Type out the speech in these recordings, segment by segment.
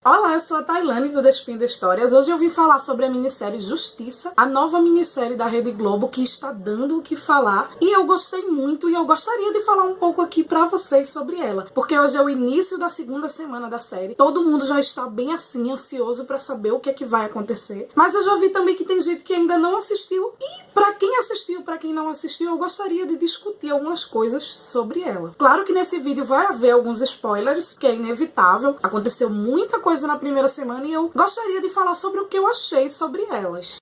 Olá, eu sou a Tailane do Despindo Histórias. Hoje eu vim falar sobre a minissérie Justiça, a nova minissérie da Rede Globo que está dando o que falar. E eu gostei muito e eu gostaria de falar um pouco aqui pra vocês sobre ela. Porque hoje é o início da segunda semana da série. Todo mundo já está bem assim, ansioso pra saber o que é que vai acontecer. Mas eu já vi também que tem gente que ainda não assistiu. E pra quem assistiu, pra quem não assistiu, eu gostaria de discutir algumas coisas sobre ela. Claro que nesse vídeo vai haver alguns spoilers, que é inevitável. Aconteceu muita coisa na primeira semana e eu gostaria de falar sobre o que eu achei sobre elas.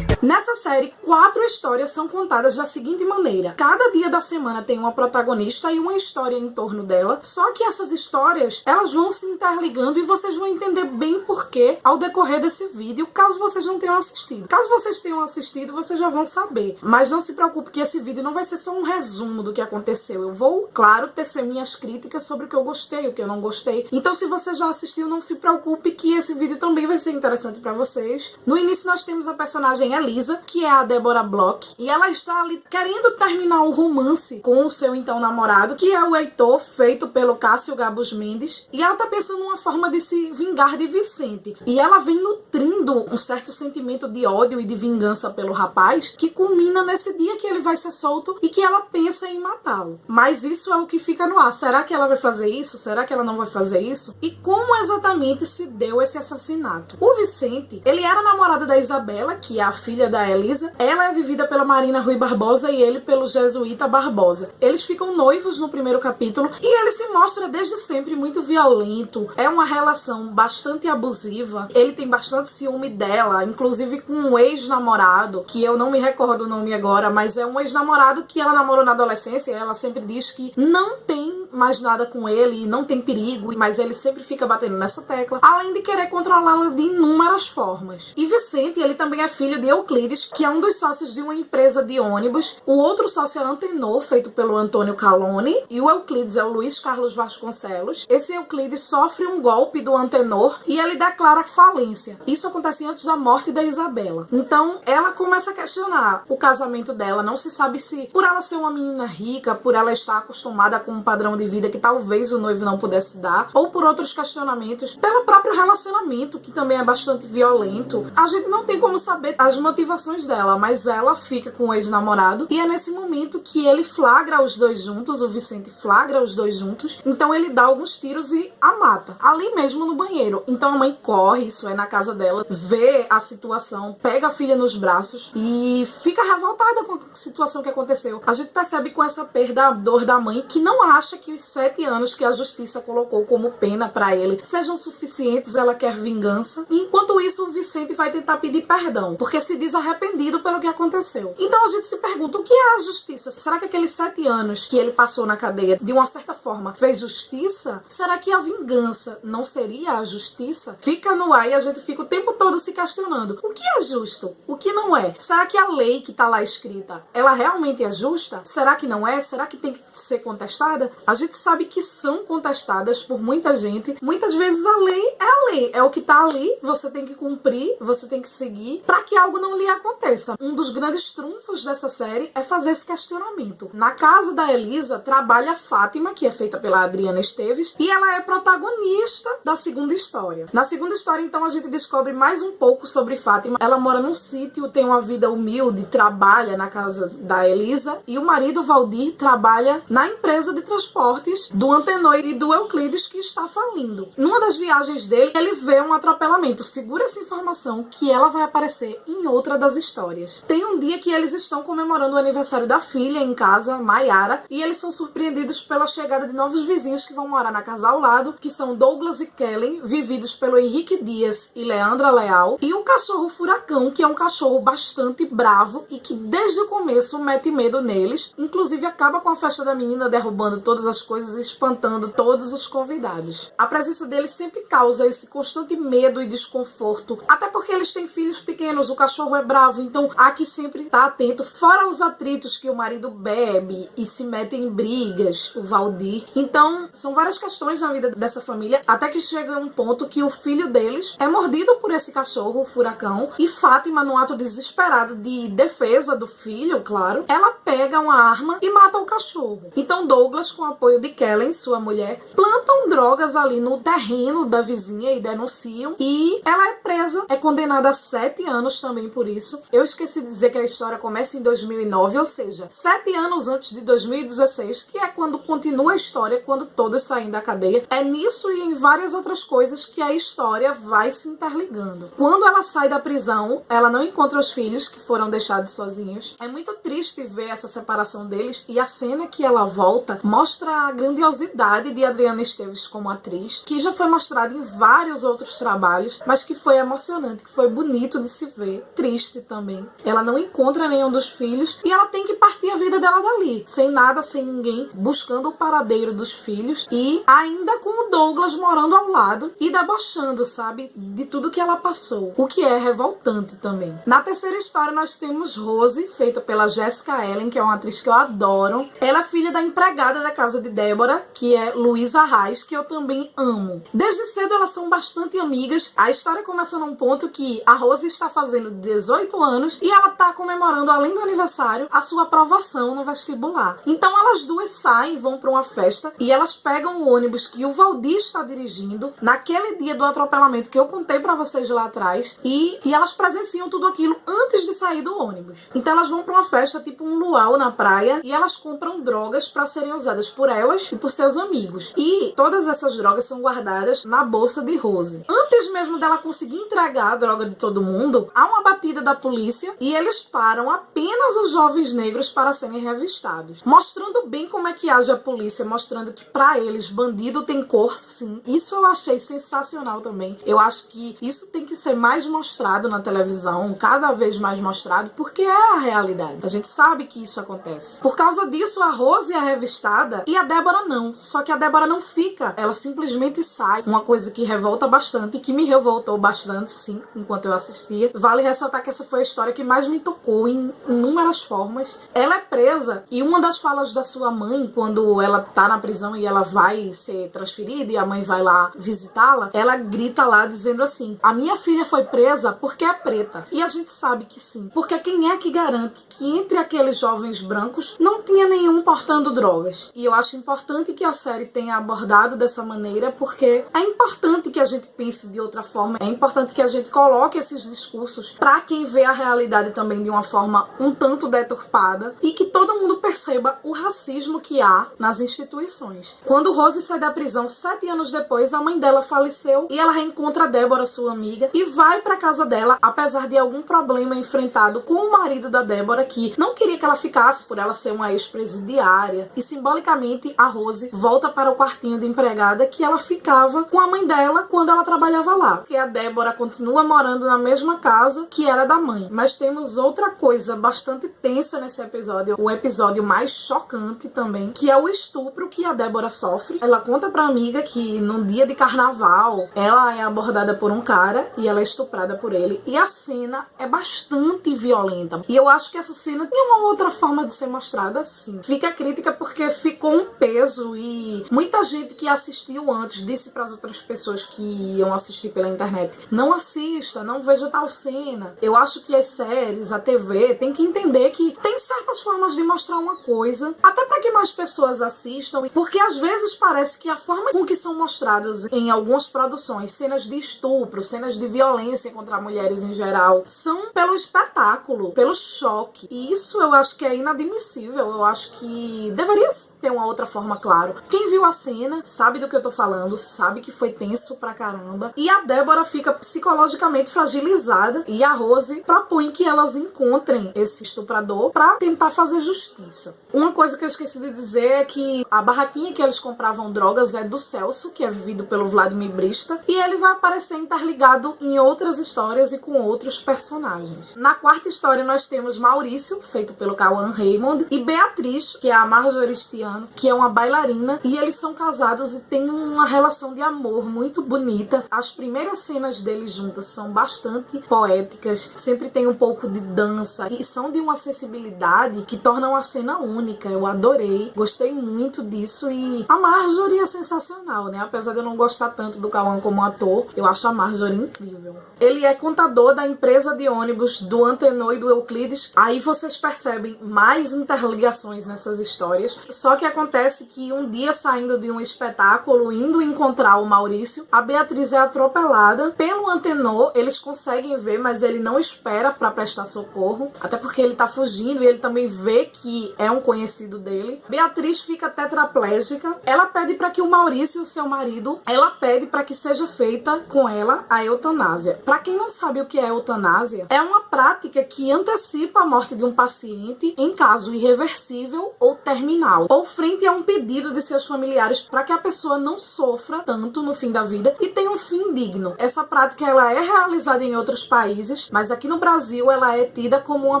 Nessa série, 4 histórias são contadas da seguinte maneira. Cada dia da semana tem uma protagonista e uma história em torno dela. Só que essas histórias, elas vão se interligando e vocês vão entender bem porquê ao decorrer desse vídeo, caso vocês não tenham assistido. Caso vocês tenham assistido, vocês já vão saber. Mas não se preocupe que esse vídeo não vai ser só um resumo do que aconteceu. Eu vou, claro, tecer minhas críticas sobre o que eu gostei, o que eu não gostei. Então, se você já assistiu, não se preocupe que esse vídeo também vai ser interessante pra vocês. No início, nós temos a personagem Elisa, que é a Deborah Bloch, e ela está ali querendo terminar o romance com o seu então namorado, que é o Heitor, feito pelo Cássio Gabus Mendes, e ela tá pensando numa forma de se vingar de Vicente, e ela vem nutrindo um certo sentimento de ódio e de vingança pelo rapaz, que culmina nesse dia que ele vai ser solto e que ela pensa em matá-lo. Mas isso é o que fica no ar. Será que ela vai fazer isso? Será que ela não vai fazer isso? E como exatamente se deu esse assassinato? O Vicente, ele era namorado da Isabela, que é a filha da Elisa. Ela é vivida pela Marina Rui Barbosa e ele pelo Jesuíta Barbosa. Eles ficam noivos no primeiro capítulo e ele se mostra desde sempre muito violento. É uma relação bastante abusiva. Ele tem bastante ciúme dela, inclusive com um ex-namorado, que eu não me recordo o nome agora, mas é um ex-namorado que ela namorou na adolescência. Ela sempre diz que não tem mais nada com ele, não tem perigo, mas ele sempre fica batendo nessa tecla, além de querer controlá-la de inúmeras formas. E Vicente, ele também é filho de Euclides, que é um dos sócios de uma empresa de ônibus. O outro sócio é Antenor, feito pelo Antônio Calone, e o Euclides é o Luiz Carlos Vasconcelos. Esse Euclides sofre um golpe do Antenor e ele declara falência. Isso acontece antes da morte da Isabela. Então, ela começa a questionar o casamento dela. Não se sabe se, por ela ser uma menina rica, por ela estar acostumada com um padrão de vida que talvez o noivo não pudesse dar, ou por outros questionamentos, pelo próprio relacionamento, que também é bastante violento. A gente não tem como saber as motivações dela, mas ela fica com o ex-namorado e é nesse momento que ele flagra os dois juntos, o Vicente flagra os dois juntos, então ele dá alguns tiros e a mata, ali mesmo no banheiro. Então a mãe corre, isso é na casa dela, vê a situação, pega a filha nos braços e fica revoltada com a situação que aconteceu. A gente percebe com essa perda a dor da mãe, que não acha que os 7 anos que a justiça colocou como pena pra ele sejam suficientes, ela quer vingança. E enquanto isso, o Vicente vai tentar pedir perdão, porque se diz arrependido pelo que aconteceu. Então a gente se pergunta, o que é a justiça? Será que aqueles 7 anos que ele passou na cadeia, de uma certa forma, fez justiça? Será que a vingança não seria a justiça? Fica no ar e a gente fica o tempo todo se questionando. O que é justo? O que não é? Será que a lei que tá lá escrita, ela realmente é justa? Será que não é? Será que tem que ser contestada? A gente sabe que são contestadas por muita gente. Muitas vezes a lei é a lei. É o que tá ali, você tem que cumprir, você tem que seguir, pra que algo não lhe aconteça. Um dos grandes trunfos dessa série é fazer esse questionamento. Na casa da Elisa trabalha Fátima, que é feita pela Adriana Esteves, e ela é protagonista da segunda história. Na segunda história, então, a gente descobre mais um pouco sobre Fátima. Ela mora num sítio, tem uma vida humilde, trabalha na casa da Elisa, e o marido, Valdir, trabalha na empresa de transportes do Antenor e do Euclides, que está falindo. Numa das viagens dele, ele vê um atropelamento. Segura essa informação que ela vai aparecer em outra das histórias. Tem um dia que eles estão comemorando o aniversário da filha em casa, Maiara, e eles são surpreendidos pela chegada de novos vizinhos que vão morar na casa ao lado, que são Douglas e Kellen, vividos pelo Henrique Dias e Leandra Leal, e o cachorro Furacão, que é um cachorro bastante bravo e que desde o começo mete medo neles, inclusive acaba com a festa da menina, derrubando todas as coisas e espantando todos os convidados. A presença deles sempre causa esse constante medo e desconforto, até porque eles têm filhos pequenos. O cachorro é bravo, então há que sempre estar atento, fora os atritos que o marido bebe e se mete em brigas, o Valdir. Então, são várias questões na vida dessa família, até que chega um ponto que o filho deles é mordido por esse cachorro, o Furacão, e Fátima, num ato desesperado de defesa do filho, claro, ela pega uma arma e mata o cachorro. Então Douglas, com o apoio de Kellen, sua mulher, plantam drogas ali no terreno da vizinha e denunciam, e ela é presa, é condenada a 7 anos também por isso. Eu esqueci de dizer que a história começa em 2009, ou seja, 7 anos antes de 2016, que é quando continua a história, quando todos saem da cadeia. É nisso e em várias outras coisas que a história vai se interligando. Quando ela sai da prisão, ela não encontra os filhos, que foram deixados sozinhos. É muito triste ver essa separação deles, e a cena que ela volta mostra a grandiosidade de Adriana Esteves como atriz, que já foi mostrada em vários outros trabalhos, mas que foi emocionante, que foi bonito de se ver. Triste também. Ela não encontra nenhum dos filhos e ela tem que partir a vida dela dali, sem nada, sem ninguém, buscando o paradeiro dos filhos e ainda com o Douglas morando ao lado e debochando, sabe, de tudo que ela passou, o que é revoltante também. Na terceira história nós temos Rose, feita pela Jessica Ellen, que é uma atriz que eu adoro. Ela é filha da empregada da casa de Débora, que é Luísa Reis, que eu também amo. Desde cedo elas são bastante amigas. A história começa num ponto que a Rose está fazendo 18 anos e ela está comemorando, além do aniversário, a sua aprovação no vestibular. Então elas duas saem, vão para uma festa e elas pegam o ônibus que o Valdir está dirigindo naquele dia do atropelamento que eu contei para vocês lá atrás, e elas presenciam tudo aquilo antes de sair do ônibus. Então elas vão para uma festa tipo um luau na praia e elas compram drogas para serem usadas por elas e por seus amigos. E todas essas drogas são guardadas na bolsa de Rose. Antes mesmo dela conseguir entregar a droga de todo mundo, há uma batida da polícia e eles param apenas os jovens negros para serem revistados, mostrando bem como é que age a polícia, mostrando que para eles bandido tem cor, sim. Isso eu achei sensacional também. Eu acho que isso tem que ser mais mostrado na televisão, cada vez mais mostrado, porque é a realidade. A gente sabe que isso acontece. Por causa disso, a Rose é revistada e a Débora não. Só que a Débora não fica, ela simplesmente sai. Uma coisa que revolta bastante e que me revoltou bastante, sim, enquanto eu assistia. Vale ressaltar que essa foi a história que mais me tocou em inúmeras formas. Ela é presa e uma das falas da sua mãe, quando ela tá na prisão e ela vai ser transferida e a mãe vai lá visitá-la, ela grita lá dizendo assim: a minha filha foi presa porque é preta. E a gente sabe que sim, porque quem é que garante que entre aqueles jovens brancos não tinha nenhum portando drogas? E eu acho importante que a série tenha abordado dessa maneira, porque é importante que a gente pense de outra forma, é importante que a gente coloque esses discursos para quem vê a realidade também de uma forma um tanto deturpada e que todo mundo perceba o racismo que há nas instituições. Quando Rose sai da prisão 7 anos depois, a mãe dela faleceu e ela reencontra Débora, sua amiga, e vai para casa dela, apesar de algum problema enfrentado com o marido da Débora, que não queria que ela ficasse por ela ser uma ex-presidiária. E simbolicamente a Rose volta para o quartinho de empregada que ela ficava com a mãe dela quando ela trabalhava lá. Porque a Débora continua morando na mesma casa que era da mãe. Mas temos outra coisa bastante tensa nesse episódio, o episódio mais chocante também, que é o estupro que a Débora sofre. Ela conta pra amiga que num dia de carnaval ela é abordada por um cara e ela é estuprada por ele. E a cena é bastante violenta. E eu acho que essa cena tem uma outra forma de ser mostrada assim. Fica a crítica porque ficou um peso e muita gente que assistiu antes disse para as outras pessoas que iam assistir pela internet: não assista, não veja tal cena. Eu acho que as séries, a TV, tem que entender que tem certas formas de mostrar uma coisa, até para que mais pessoas assistam, porque às vezes parece que a forma com que são mostradas em algumas produções, cenas de estupro, cenas de violência contra mulheres em geral, são pelo espetáculo, pelo choque. E isso eu acho que é inadmissível. Eu acho que deveria ter uma outra forma, claro. Quem viu a cena sabe do que eu tô falando, sabe que foi tenso pra caramba. E a Débora fica psicologicamente fragilizada e a Rose propõe que elas encontrem esse estuprador pra tentar fazer justiça. Uma coisa que eu esqueci de dizer é que a barraquinha que eles compravam drogas é do Celso, que é vivido pelo Vladimir Brista, e ele vai aparecer interligado em outras histórias e com outros personagens. Na quarta história nós temos Maurício, feito pelo Cauã Raymond, e Beatriz, que é a Marjorie Stiano, que é uma bailarina, e eles são casados e têm uma relação de amor muito bonita. As primeiras cenas deles juntas são bastante poéticas, cenas sempre tem um pouco de dança e são de uma acessibilidade que tornam a cena única. Eu adorei, gostei muito disso e a Marjorie é sensacional, né? Apesar de eu não gostar tanto do Cauã como ator, eu acho a Marjorie incrível. Ele é contador da empresa de ônibus do Antenor e do Euclides. Aí vocês percebem mais interligações nessas histórias. Só que acontece que um dia, saindo de um espetáculo, indo encontrar o Maurício, a Beatriz é atropelada pelo Antenor. Eles conseguem ver, mas ele não espera pra prestar socorro, até porque ele tá fugindo e ele também vê que é um conhecido dele. Beatriz fica tetraplégica. Ela pede pra que o Maurício, seu marido, ela pede pra que seja feita com ela a eutanásia. Pra quem não sabe o que é eutanásia, é uma prática que antecipa a morte de um paciente em caso irreversível ou terminal, ou frente a um pedido de seus familiares para que a pessoa não sofra tanto no fim da vida e tenha um fim digno. Essa prática ela é realizada em outros países, mas aqui no Brasil ela é tida como uma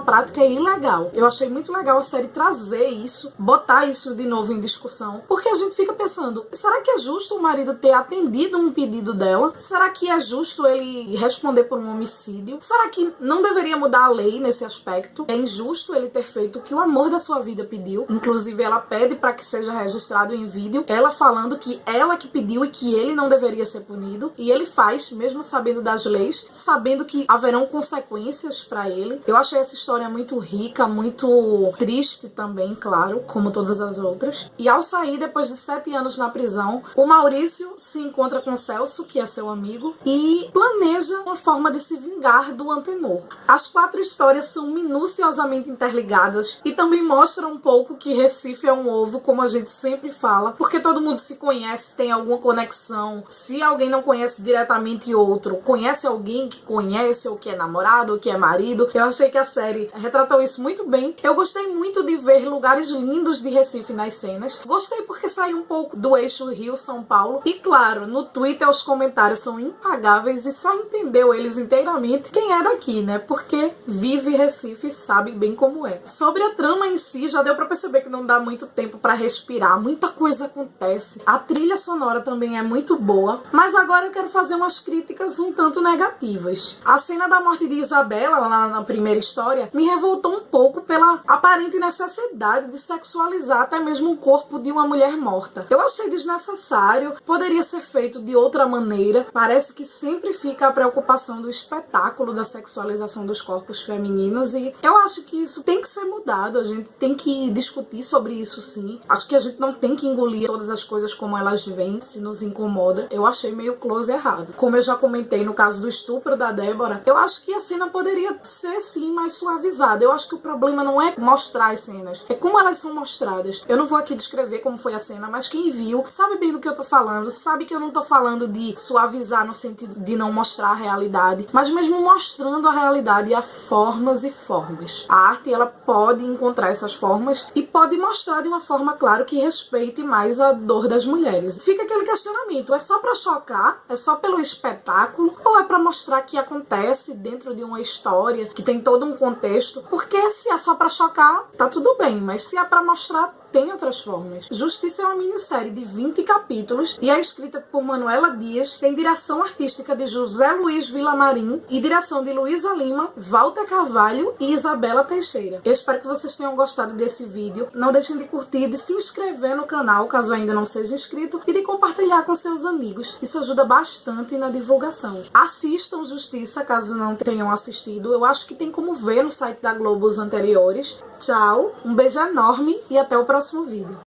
prática ilegal. Eu achei muito legal a série trazer isso, botar isso de novo em discussão, porque a gente fica pensando, será que é justo o marido ter atendido um pedido dela? Será que é justo ele responder por um homicídio? Será que não deveria mudar a lei nesse aspecto? É injusto ele ter feito o que o amor da sua vida pediu. Inclusive ela pede para que seja registrado em vídeo, ela falando que ela que pediu e que ele não deveria ser punido, e ele faz, mesmo sabendo das leis, sabendo que haverão consequências para ele. Eu achei essa história muito rica, muito triste também, claro, como todas as outras. E ao sair, depois de 7 anos na prisão, o Maurício se encontra com o Celso, que é seu amigo, e planeja uma forma de se vingar do Antenor. As 4 histórias são minuciosamente interligadas e também mostram um pouco que Recife é um ovo, como a gente sempre fala, porque todo mundo se conhece, tem alguma conexão. Se alguém não conhece diretamente outro, conhece alguém que conhece, ou que é namorado, ou que é marido. Eu achei que a série retratou isso muito bem. Eu gostei muito de ver lugares lindos de Recife nas cenas. Gostei porque saiu um pouco do eixo Rio-São Paulo. E claro, no Twitter os comentários são impagáveis e só entendeu eles inteiramente quem é daqui, né? Porque vive Recife e sabe bem como é. Sobre a trama em si, já deu pra perceber que não dá muito tempo pra respirar. Muita coisa acontece. A trilha sonora também é muito boa. Mas agora eu quero fazer umas críticas um tanto negativas. A cena da morte de Isabela, lá na primeira história, me revoltou um pouco pela aparente necessidade de sexualizar até mesmo o corpo de uma mulher morta. Eu achei desnecessário. Poderia ser feito de outra maneira. Parece que sempre fica a preocupação do espetáculo da sexualização dos corpos femininos e eu acho que isso tem que ser mudado. A gente tem que discutir sobre isso sim. Acho que a gente não tem que engolir todas as coisas como elas vêm, se nos incomoda. Eu achei meio close errado. Como eu já comentei no caso do estupro da Débora, eu acho que a cena poderia ser sim mais suavizada. Eu acho que o problema não é mostrar as cenas, é como elas são mostradas. Eu não vou aqui descrever como foi a cena, mas quem viu sabe bem do que eu tô falando, sabe que eu não tô falando de suavizar no sentido de não mostrar a realidade, mas mesmo mostrando a realidade há formas e formas. A arte, ela pode encontrar essas formas e pode mostrar de uma forma, claro, que respeite mais a dor das mulheres. Fica aquele questionamento, é só pra chocar? É só pelo espetáculo? Ou é pra mostrar que acontece dentro de uma história, que tem todo um contexto? Porque se é só pra chocar, tá tudo bem, mas se é pra mostrar, tem outras formas. Justiça é uma minissérie de 20 capítulos e é escrita por Manuela Dias, tem direção artística de José Luiz Vilamarim e direção de Luísa Lima, Walter Carvalho e Isabela Teixeira. Eu espero que vocês tenham gostado desse vídeo. Não deixem de curtir, de se inscrever no canal, caso ainda não seja inscrito, e de compartilhar com seus amigos. Isso ajuda bastante na divulgação. Assistam Justiça, caso não tenham assistido. Eu acho que tem como ver no site da Globo os anteriores. Tchau, um beijo enorme e até o próximo vídeo.